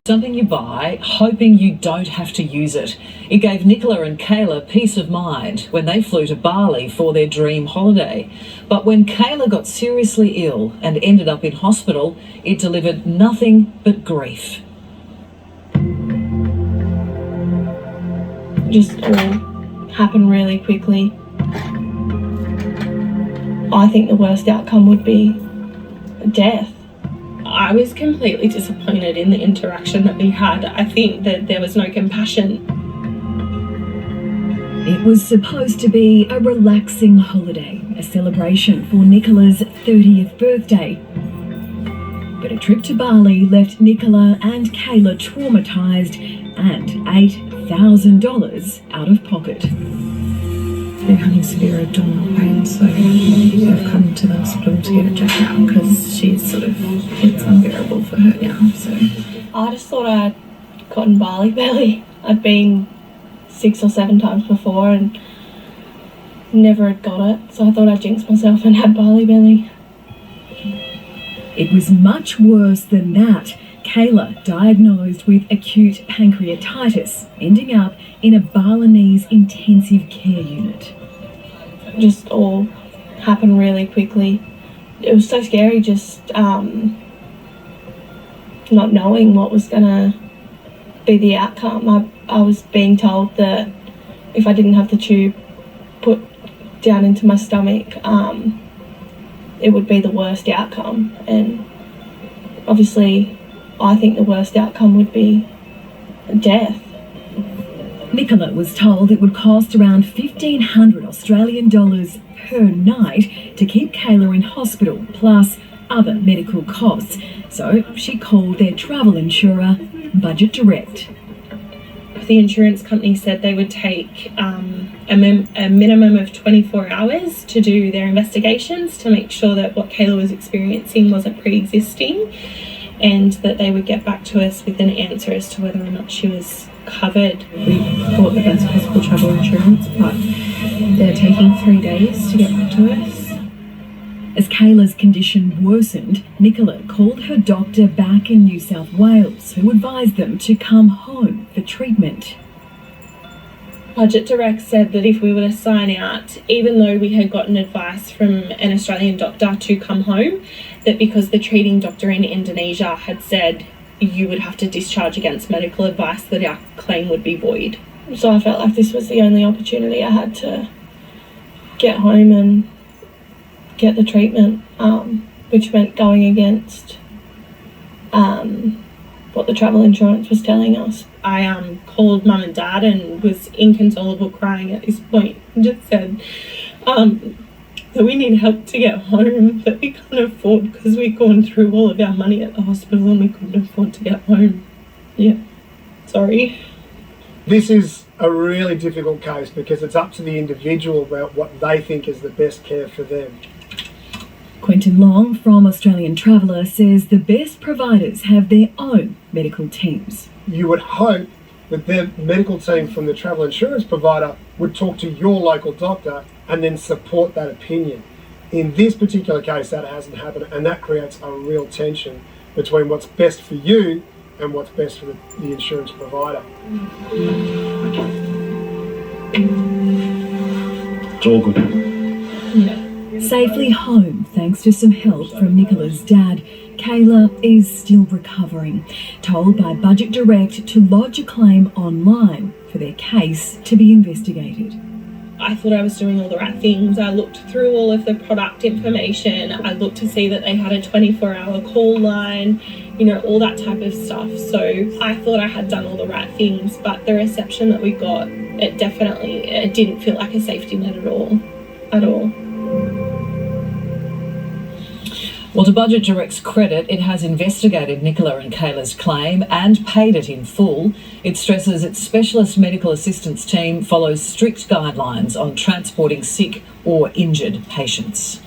Something you buy, hoping you don't have to use it. It gave Nicola and Kayla peace of mind when they flew to Bali for their dream holiday. But when Kayla got seriously ill and ended up in hospital, it delivered nothing but grief. Just all happened really quickly. I think the worst outcome would be death. I was completely disappointed in the interaction that we had. I think that there was no compassion. It was supposed to be a relaxing holiday, a celebration for Nicola's 30th birthday. But a trip to Bali left Nicola and Kayla traumatised and $8,000 out of pocket. They're having severe abdominal pain, so they've come to the hospital to get her checked out because it's unbearable for her now. So I just thought I'd gotten Bali belly. I'd been 6 or 7 times before and never had got it, so I thought I'd jinx myself and had Bali belly. It was much worse than that. Kayla diagnosed with acute pancreatitis, ending up in a Balinese intensive care unit. Just all happened really quickly. It was so scary just not knowing what was going to be the outcome. I was being told that if I didn't have the tube put down into my stomach, it would be the worst outcome. And obviously, I think the worst outcome would be death. Nicola was told it would cost around 1,500 Australian dollars per night to keep Kayla in hospital, plus other medical costs. So she called their travel insurer, Budget Direct. The insurance company said they would take a minimum of 24 hours to do their investigations to make sure that what Kayla was experiencing wasn't pre-existing, and that they would get back to us with an answer as to whether or not she was covered. we bought the best possible travel insurance, but they're taking 3 days to get back to us. As Kayla's condition worsened, Nicola called her doctor back in New South Wales, who advised them to come home for treatment. Budget Direct said that if we were to sign out, even though we had gotten advice from an Australian doctor to come home, that because the treating doctor in Indonesia had said you would have to discharge against medical advice, that our claim would be void. So I felt like this was the only opportunity I had to get home and get the treatment, which meant going against what the travel insurance was telling us. I called mum and dad and was inconsolable, crying at this point, and just said that we need help to get home, that we can't afford, because we'd gone through all of our money at the hospital and we couldn't afford to get home. Yeah, sorry. This is a really difficult case because it's up to the individual about what they think is the best care for them. Quentin Long from Australian Traveller says the best providers have their own medical teams. You would hope that their medical team from the travel insurance provider would talk to your local doctor and then support that opinion. In this particular case, that hasn't happened, and that creates a real tension between what's best for you and what's best for the insurance provider. It's all good. Yeah. Safely home thanks to some help from Nicola's dad. Kayla is still recovering, told by Budget Direct to lodge a claim online for their case to be investigated. I thought I was doing all the right things. I looked through all of the product information. I looked to see that they had a 24-hour call line, all that type of stuff. So I thought I had done all the right things, but the reception that we got, it didn't feel like a safety net at all. Well, to Budget Direct's credit, it has investigated Nicola and Kayla's claim and paid it in full. It stresses its specialist medical assistance team follows strict guidelines on transporting sick or injured patients.